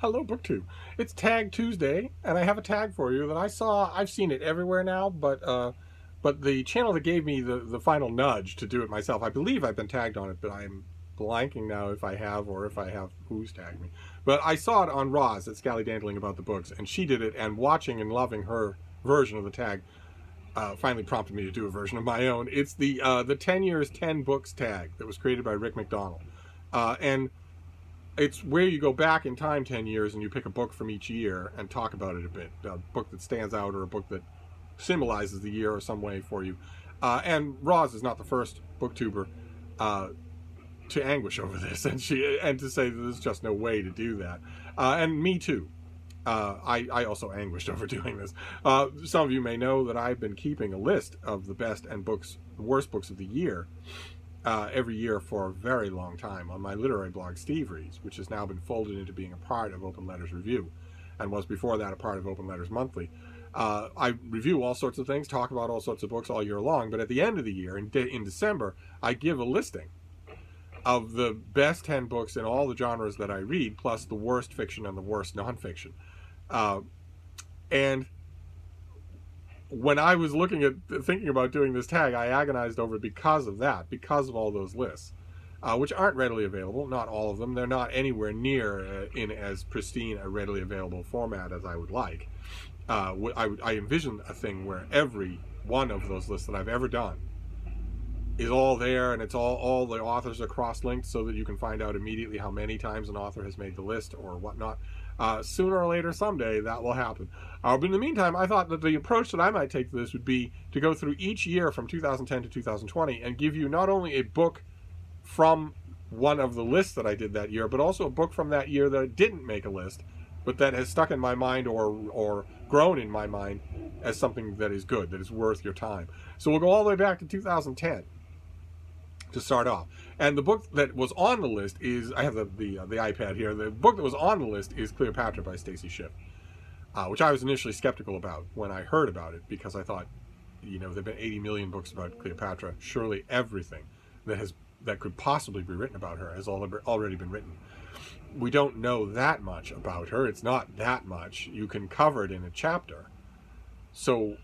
Hello, BookTube. It's Tag Tuesday, and I have a tag for you that I saw. I've seen it everywhere now, but the channel that gave me the final nudge to do it myself, I believe I've been tagged on it, but I'm blanking now if I have or if I have who's tagged me. But I saw it on Roz at Scallydandling About the Books, and she did it, and watching and loving her version of the tag finally prompted me to do a version of my own. It's the 10 years, 10 books tag that was created by Rick MacDonell. And it's where you go back in time 10 years and you pick a book from each year and talk about it a bit. A book that stands out or a book that symbolizes the year or some way for you. And Roz is not the first booktuber to anguish over this and to say that there's just no way to do that. And me too. I also anguished over doing this. Some of you may know that I've been keeping a list of the best and worst books of the year every year for a very long time on my literary blog, Steve Reads, which has now been folded into being a part of Open Letters Review, and was before that a part of Open Letters Monthly. I review all sorts of things, talk about all sorts of books all year long, but at the end of the year, in December, I give a listing of the best 10 books in all the genres that I read, plus the worst fiction and the worst nonfiction. And when I was thinking about doing this tag, I agonized over it because of that, because of all those lists, which aren't readily available. Not all of them. They're not anywhere near in as pristine a readily available format as I would like. I envision a thing where every one of those lists that I've ever done is all there, and it's all the authors are cross-linked so that you can find out immediately how many times an author has made the list or whatnot. Sooner or later, someday, that will happen. But in the meantime, I thought that the approach that I might take to this would be to go through each year from 2010 to 2020 and give you not only a book from one of the lists that I did that year, but also a book from that year that didn't make a list, but that has stuck in my mind or grown in my mind as something that is good, that is worth your time. So we'll go all the way back to 2010 to start off. And the book that was on the list is, I have the iPad here, the book that was on the list is Cleopatra by Stacy Schiff, which I was initially skeptical about when I heard about it, because I thought, you know, there have been 80 million books about Cleopatra. Surely everything that could possibly be written about her has already been written. We don't know that much about her. It's not that much. You can cover it in a chapter. So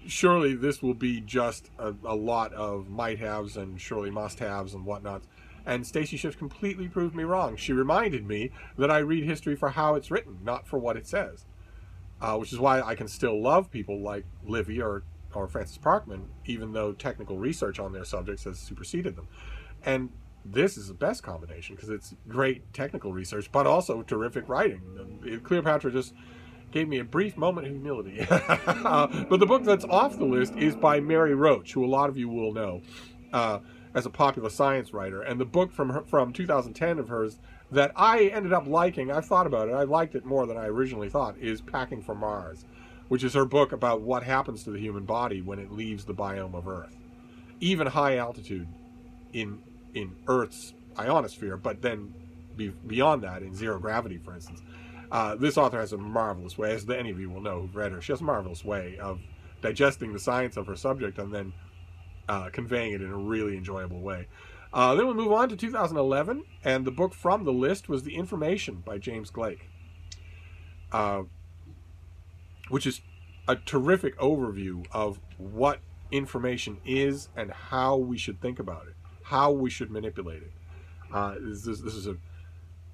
surely this will be just a lot of might-haves and surely must-haves and whatnot. And Stacy Schiff completely proved me wrong. She reminded me that I read history for how it's written, not for what it says. Which is why I can still love people like Livy or Francis Parkman, even though technical research on their subjects has superseded them. And this is the best combination, because it's great technical research, but also terrific writing. Cleopatra just gave me a brief moment of humility. But the book that's off the list is by Mary Roach, who a lot of you will know as a popular science writer. And the book from 2010 of hers that I ended up liking, I've thought about it, I liked it more than I originally thought, is Packing for Mars, which is her book about what happens to the human body when it leaves the biome of Earth. Even high altitude in Earth's ionosphere, but then beyond that in zero gravity, for instance. This author has a marvelous way, as any of you will know who've read her, she has a marvelous way of digesting the science of her subject and then conveying it in a really enjoyable way. Then we'll move on to 2011, and the book from the list was The Information by James Gleick, which is a terrific overview of what information is and how we should think about it, how we should manipulate it.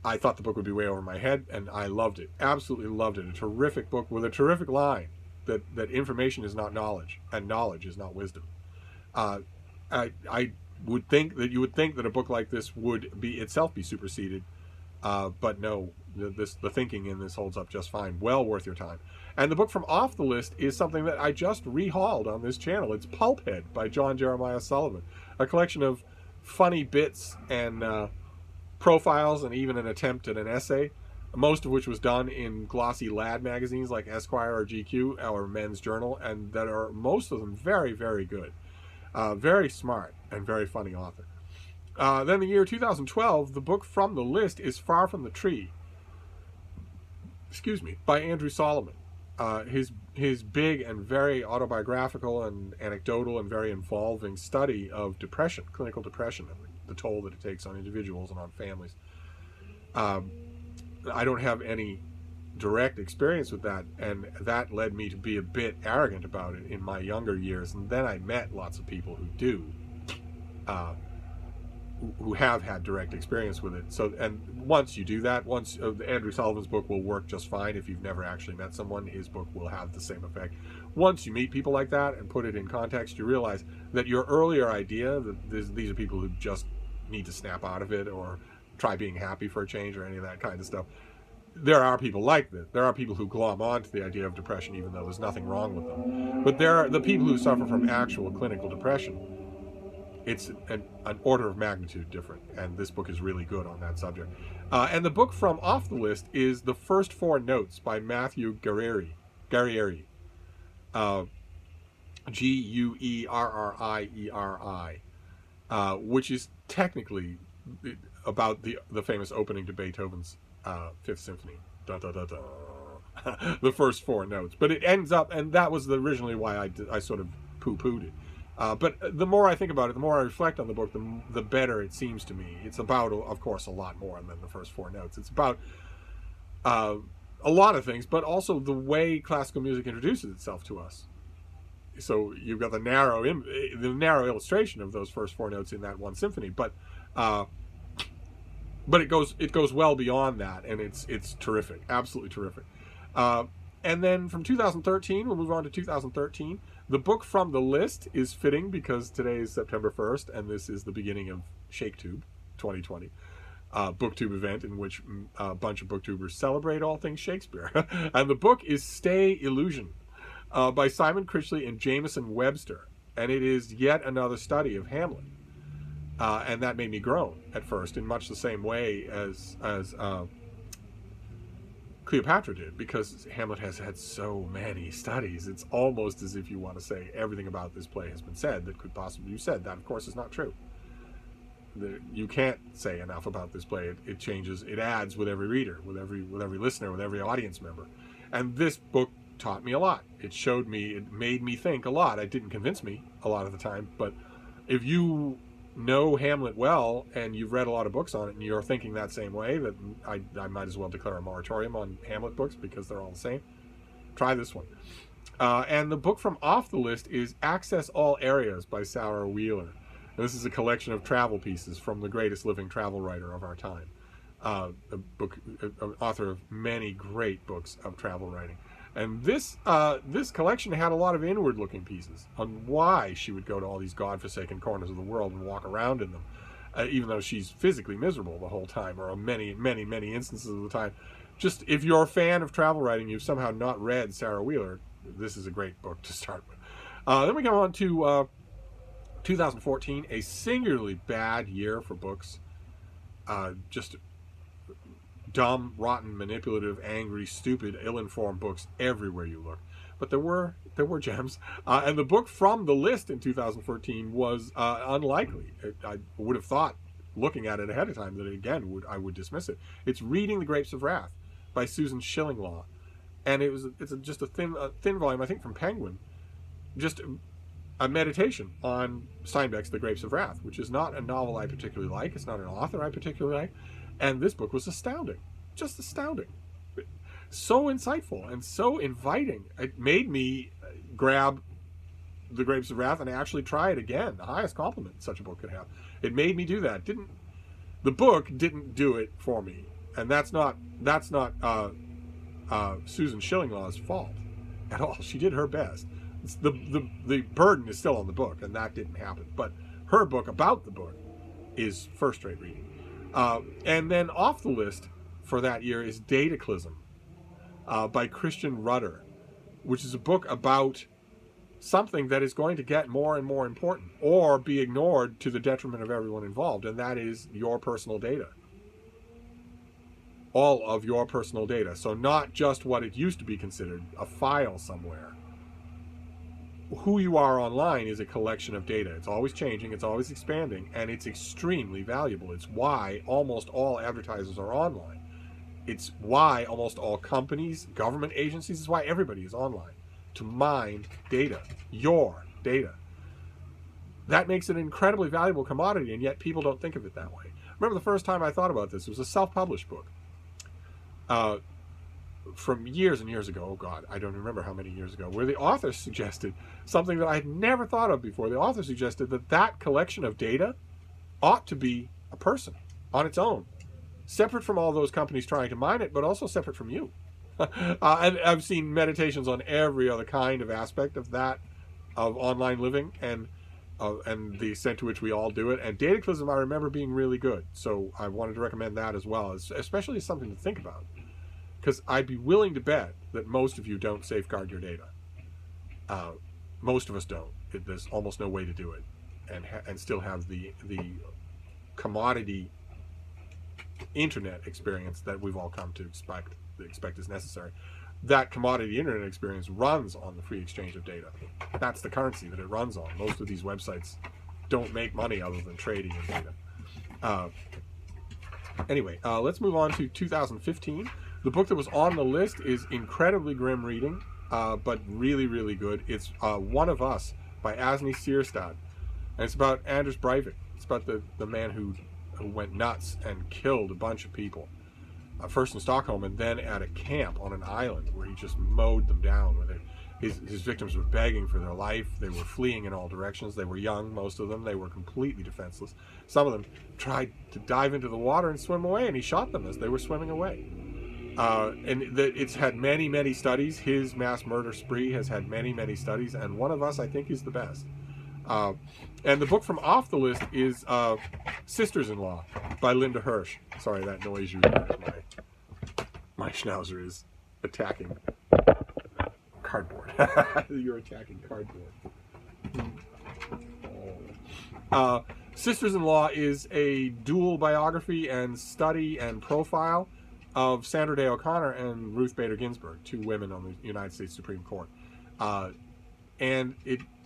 I thought the book would be way over my head, and I loved it. Absolutely loved it. A terrific book with a terrific line that information is not knowledge, and knowledge is not wisdom. I would think that you would think that a book like this would itself be superseded, but no, the thinking in this holds up just fine. Well worth your time. And the book from off the list is something that I just rehauled on this channel. It's Pulphead by John Jeremiah Sullivan, a collection of funny bits and profiles and even an attempt at an essay, most of which was done in glossy lad magazines like Esquire or GQ or Men's Journal, and that are most of them very, very good. Very smart and very funny author. Then the year 2012, the book from the list is Far from the Tree, by Andrew Solomon. His big and very autobiographical and anecdotal and very involving study of depression, clinical depression, and the toll that it takes on individuals and on families. I don't have any direct experience with that, and that led me to be a bit arrogant about it in my younger years. And then I met lots of people who do, who have had direct experience with it. So, and once you do that, once Andrew Sullivan's book will work just fine. If you've never actually met someone, his book will have the same effect. Once you meet people like that and put it in context, you realize that your earlier idea that these are people who just need to snap out of it or try being happy for a change or any of that kind of stuff. There are people like this. There are people who glom onto the idea of depression even though there's nothing wrong with them. But there are the people who suffer from actual clinical depression. It's an order of magnitude different, and this book is really good on that subject. And the book from off the list is The First Four Notes by Matthew Guerrieri. Guerrieri, which is technically about the famous opening to Beethoven's Fifth Symphony. Da, da, da, da. The first four notes. But it ends up, and that was originally why I sort of poo-pooed it. But the more I think about it, the more I reflect on the book, the better it seems to me. It's about, of course, a lot more than the first four notes. It's about a lot of things, but also the way classical music introduces itself to us. So you've got the narrow illustration of those first four notes in that one symphony, but it goes well beyond that, and it's terrific, absolutely terrific. And then from 2013, we'll move on to 2013. The book from the list is fitting because today is September 1st, and this is the beginning of ShakeTube 2020, booktube event in which a bunch of booktubers celebrate all things Shakespeare. And the book is Stay Illusion by Simon Critchley and Jamieson Webster, and it is yet another study of Hamlet. And that made me groan at first in much the same way as Cleopatra did, because Hamlet has had so many studies. It's almost as if you want to say everything about this play has been said that could possibly be said. That, of course, is not true. You can't say enough about this play. It changes, it adds with every reader, with every listener, with every audience member. And this book taught me a lot. It showed me, it made me think a lot. It didn't convince me a lot of the time, but if you know Hamlet well and you've read a lot of books on it and you're thinking that same way, that I might as well declare a moratorium on Hamlet books because they're all the same. Try this one. And the book from off the list is Access All Areas by Sara Wheeler. And this is a collection of travel pieces from the greatest living travel writer of our time. An author of many great books of travel writing. And this collection had a lot of inward-looking pieces on why she would go to all these godforsaken corners of the world and walk around in them, even though she's physically miserable the whole time, or many, many, many instances of the time. Just if you're a fan of travel writing, you've somehow not read Sara Wheeler, this is a great book to start with. Then we go on to 2014, a singularly bad year for books. Just dumb, rotten, manipulative, angry, stupid, ill-informed books everywhere you look. But there were gems. And the book from the list in 2014 was unlikely. I would have thought, looking at it ahead of time, that again I would dismiss it. It's Reading the Grapes of Wrath by Susan Shillinglaw, and it's just a thin volume, I think, from Penguin, just a meditation on Steinbeck's The Grapes of Wrath, which is not a novel I particularly like. It's not an author I particularly like. And this book was astounding, just astounding. So insightful and so inviting. It made me grab The Grapes of Wrath and actually try it again. The highest compliment such a book could have. It made me do that. The book didn't do it for me, and that's not Susan Shillinglaw's fault at all. She did her best. The burden is still on the book, and that didn't happen. But her book about the book is first-rate reading. And then off the list for that year is Dataclysm by Christian Rudder, which is a book about something that is going to get more and more important or be ignored to the detriment of everyone involved, and that is your personal data. All of your personal data. So not just what it used to be considered, a file somewhere. Who you are online is a collection of data. It's always changing, it's always expanding, and it's extremely valuable. It's why almost all advertisers are online. It's why almost all companies, government agencies, it's why everybody is online, to mine data, your data. That makes it an incredibly valuable commodity, and yet people don't think of it that way. Remember the first time I thought about this, it was a self-published book. from years and years ago, oh God, I don't remember how many years ago, where the author suggested something that I had never thought of before. The author suggested that that collection of data ought to be a person on its own, separate from all those companies trying to mine it, but also separate from you. And I've seen meditations on every other kind of aspect of that, of online living, and the extent to which we all do it. And Dataclysm, I remember being really good, so I wanted to recommend that as well, especially as something to think about, because I'd be willing to bet that most of you don't safeguard your data. Most of us don't. There's almost no way to do it, and still have the commodity internet experience that we've all come to expect is necessary. That commodity internet experience runs on the free exchange of data. That's the currency that it runs on. Most of these websites don't make money other than trading in data. Anyway, let's move on to 2015. The book that was on the list is incredibly grim reading, but really, really good. It's One of Us by Asne Seierstad. And it's about Anders Breivik. It's about the man who went nuts and killed a bunch of people. First in Stockholm and then at a camp on an island where he just mowed them down. Where his victims were begging for their life. They were fleeing in all directions. They were young, most of them. They were completely defenseless. Some of them tried to dive into the water and swim away, and he shot them as they were swimming away. It's had many, many studies. His mass murder spree has had many, many studies, and One of Us, I think, is the best. And the book from off the list is Sisters-in-Law by Linda Hirsh. Sorry, that noise you hear is my schnauzer is attacking cardboard. You're attacking cardboard. Sisters-in-Law is a dual biography and study and profile of Sandra Day O'Connor and Ruth Bader Ginsburg, two women on the United States Supreme Court. And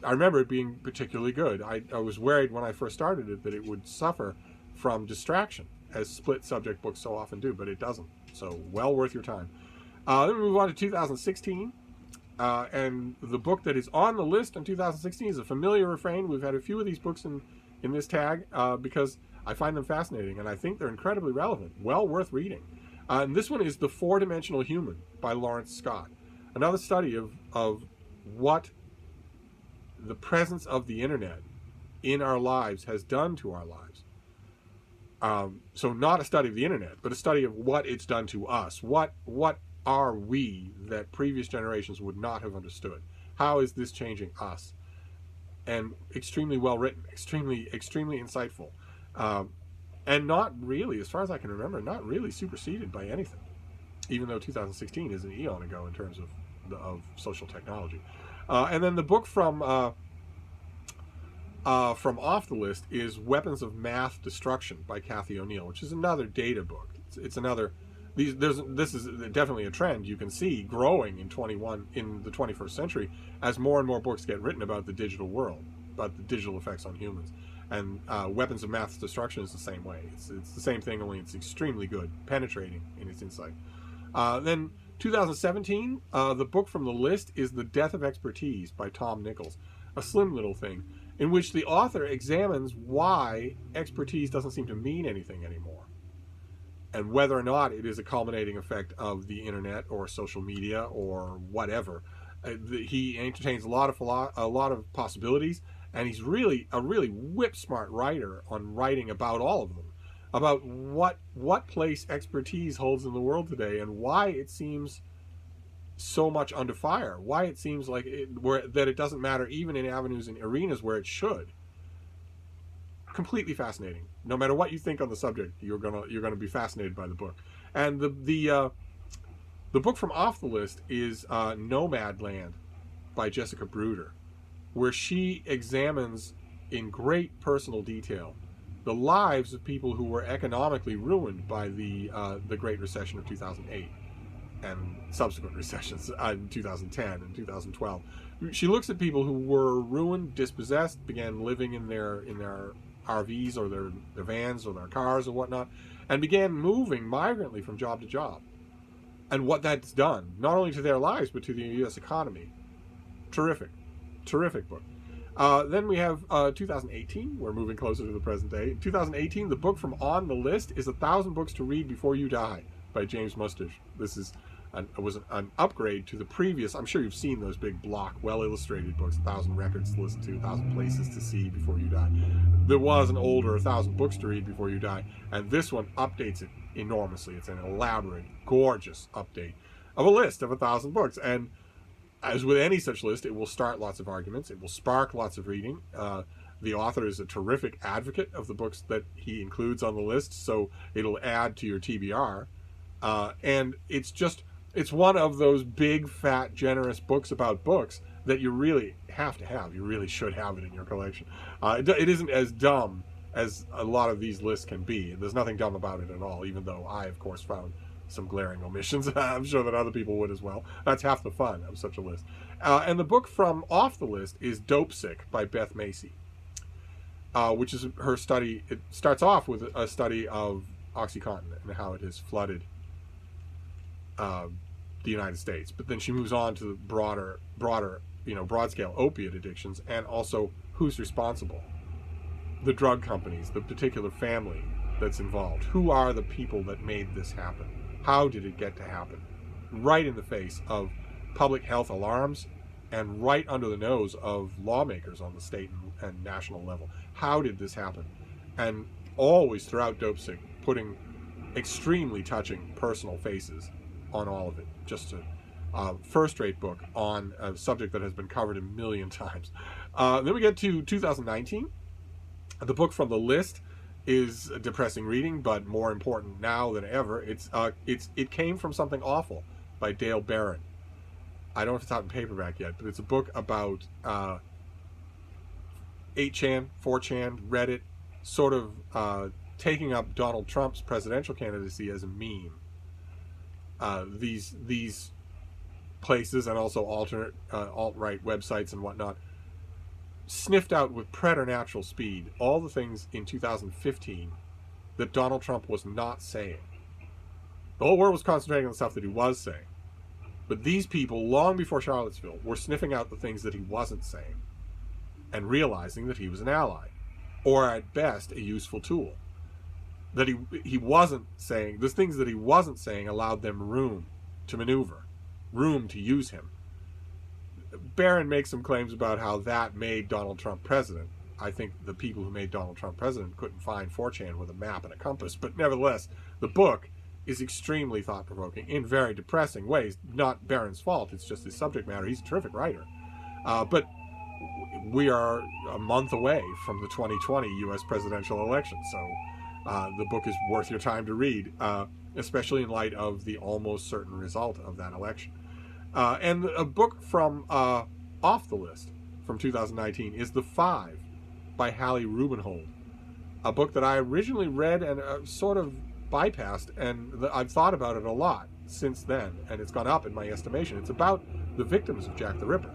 I remember it being particularly good. I was worried when I first started it that it would suffer from distraction, as split subject books so often do, but it doesn't. So well worth your time. Then we move on to 2016. And the book that is on the list in 2016 is a familiar refrain. We've had a few of these books in this tag because I find them fascinating, and I think they're incredibly relevant. Well worth reading. And this one is The Four-Dimensional Human by Lawrence Scott. Another study of what the presence of the internet in our lives has done to our lives. So not a study of the internet, but a study of what it's done to us. What are we that previous generations would not have understood? How is this changing us? And extremely well written, extremely insightful. And not really, as far as I can remember, not really superseded by anything, even though 2016 is an eon ago in terms of social technology. And then the book from off the list is Weapons of Math Destruction by Cathy O'Neill, which is another data book. It's another. This is definitely a trend you can see growing in the 21st century as more and more books get written about the digital world, about the digital effects on humans. And Weapons of Math Destruction is the same way. It's the same thing, only it's extremely good, penetrating in its insight. Then 2017, the book from the list is The Death of Expertise by Tom Nichols, a slim little thing, in which the author examines why expertise doesn't seem to mean anything anymore, and whether or not it is a culminating effect of the internet or social media or whatever. He entertains a lot of possibilities, and he's really a whip smart writer on writing about all of them, about what place expertise holds in the world today and why it seems so much under fire, why it seems like that it doesn't matter even in avenues and arenas where it should. Completely fascinating. No matter what you think on the subject, you're gonna be fascinated by the book. And the book from off the list is Nomadland by Jessica Bruder, where she examines in great personal detail the lives of people who were economically ruined by the Great Recession of 2008 and subsequent recessions in 2010 and 2012. She looks at people who were ruined, dispossessed, began living in their RVs or their vans or their cars or whatnot, and began moving migrantly from job to job, and what that's done not only to their lives but to the U.S. economy. Terrific book. Then we have 2018. We're moving closer to the present day. 2018, the book from on the list is 1,000 Books to Read Before You Die by James Mustache. This is was an upgrade to the previous. I'm sure you've seen those big block, well-illustrated books, 1,000 records to listen to, 1,000 places to see before you die. There was an older 1,000 books to read before you die, and this one updates it enormously. It's an elaborate, gorgeous update of a list of 1,000 books. And as with any such list, it will start lots of arguments. It will spark lots of reading. The author is a terrific advocate of the books that he includes on the list, so it'll add to your TBR. And it's one of those big, fat, generous books about books that you really have to have. You really should have it in your collection. It isn't as dumb as a lot of these lists can be. There's nothing dumb about it at all, even though I, of course, found some glaring omissions. I'm sure that other people would as well. That's half the fun of such a list. And the book from off the list is Dope Sick by Beth Macy, which is her study. It starts off with a study of OxyContin and how it has flooded the United States, but then she moves on to the broader, broad-scale opiate addictions, and also who's responsible. The drug companies, the particular family that's involved. Who are the people that made this happen? How did it get to happen? Right in the face of public health alarms and right under the nose of lawmakers on the state and national level. How did this happen? And always throughout Dope Sick, putting extremely touching personal faces on all of it. Just a first-rate book on a subject that has been covered a million times. Then we get to 2019. The book from the list is depressing reading, but more important now than ever. It Came From Something Awful by Dale Barron. I don't know if it's out in paperback yet, but it's a book about 8chan, 4chan, Reddit, sort of taking up Donald Trump's presidential candidacy as a meme. These places and also alternate alt-right websites and whatnot sniffed out with preternatural speed all the things in 2015 that Donald Trump was not saying. The whole world was concentrating on the stuff that he was saying. But these people, long before Charlottesville, were sniffing out the things that he wasn't saying and realizing that he was an ally, or at best a useful tool. That he wasn't saying, the things that he wasn't saying allowed them room to maneuver, room to use him. Barron makes some claims about how that made Donald Trump president. I think the people who made Donald Trump president couldn't find 4chan with a map and a compass, but nevertheless, the book is extremely thought-provoking in very depressing ways. Not Barron's fault, it's just his subject matter. He's a terrific writer. But we are a month away from the 2020 U.S. presidential election, so the book is worth your time to read, especially in light of the almost certain result of that election. And a book from off the list from 2019 is The Five by Hallie Rubenhold, a book that I originally read and sort of bypassed, and I've thought about it a lot since then, and it's gone up in my estimation. It's about the victims of Jack the Ripper.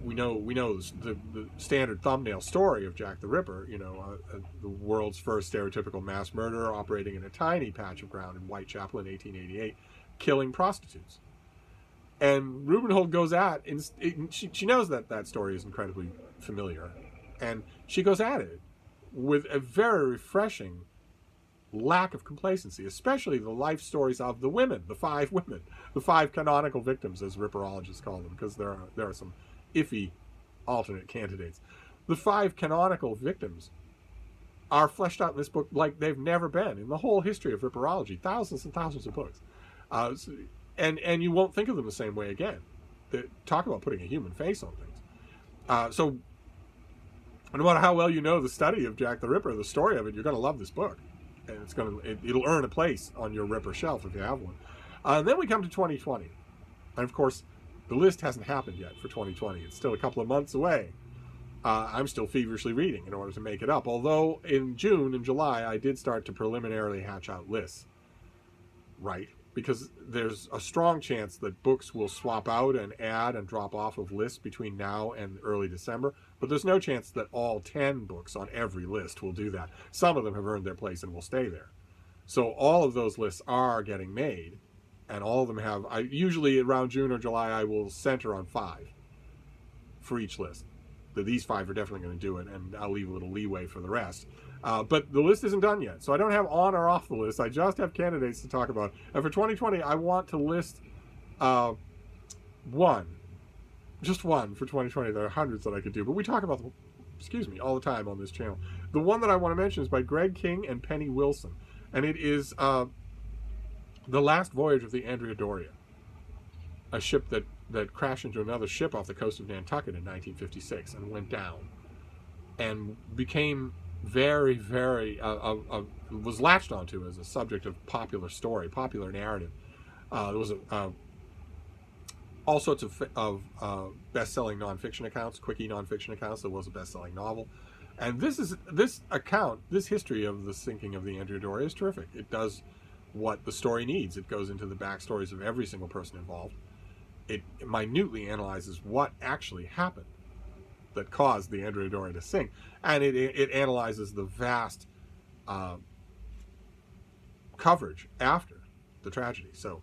We know the standard thumbnail story of Jack the Ripper, the world's first stereotypical mass murderer operating in a tiny patch of ground in Whitechapel in 1888, killing prostitutes. And Rubenhold goes at, she knows that story is incredibly familiar, and she goes at it with a very refreshing lack of complacency, especially the life stories of the women, the five women, the five canonical victims, as Ripperologists call them, because there are some iffy alternate candidates. The five canonical victims are fleshed out in this book like they've never been in the whole history of Ripperology, thousands and thousands of books. And you won't think of them the same way again. Talk about putting a human face on things. So no matter how well you know the study of Jack the Ripper, the story of it, you're going to love this book. And it'll earn a place on your Ripper shelf if you have one. And then we come to 2020. And of course, the list hasn't happened yet for 2020. It's still a couple of months away. I'm still feverishly reading in order to make it up. Although in June and July, I did start to preliminarily hatch out lists. Right? Because there's a strong chance that books will swap out and add and drop off of lists between now and early December. But there's no chance that all 10 books on every list will do that. Some of them have earned their place and will stay there. So all of those lists are getting made. And all of them have, usually around June or July, I will center on 5 for each list. These 5 are definitely going to do it, and I'll leave a little leeway for the rest. But the list isn't done yet, so I don't have on or off the list. I just have candidates to talk about. And for 2020, I want to list one. Just one for 2020. There are hundreds that I could do, but we talk about them, all the time on this channel. The one that I want to mention is by Greg King and Penny Wilson, and it is The Last Voyage of the Andrea Doria, a ship that crashed into another ship off the coast of Nantucket in 1956 and went down, and became very, very was latched onto as a subject of popular story, popular narrative. There was all sorts of best-selling nonfiction accounts, quickie nonfiction accounts. There was a best-selling novel, and this history of the sinking of the Andrea Doria is terrific. It does what the story needs. It goes into the backstories of every single person involved. It minutely analyzes what actually happened that caused the Andrea Doria to sink, and it analyzes the vast coverage after the tragedy. So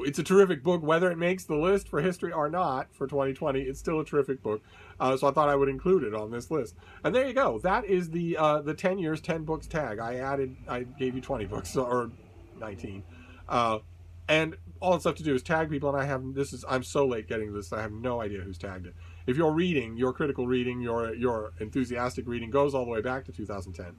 it's a terrific book, whether it makes the list for history or not for 2020. It's still a terrific book. So I thought I would include it on this list. And there you go. That is the 10 years, 10 books tag. I gave you 20 books, or 19. And all it's left to do is tag people, and I'm so late getting this, I have no idea who's tagged it. If your reading, your critical reading, your enthusiastic reading goes all the way back to 2010,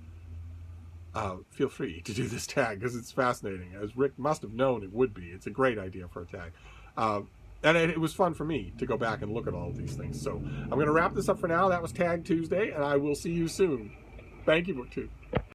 feel free to do this tag, because it's fascinating. As Rick must have known it would be. It's a great idea for a tag. And it was fun for me to go back and look at all of these things. So I'm going to wrap this up for now. That was Tag Tuesday, and I will see you soon. Thank you, BookTube.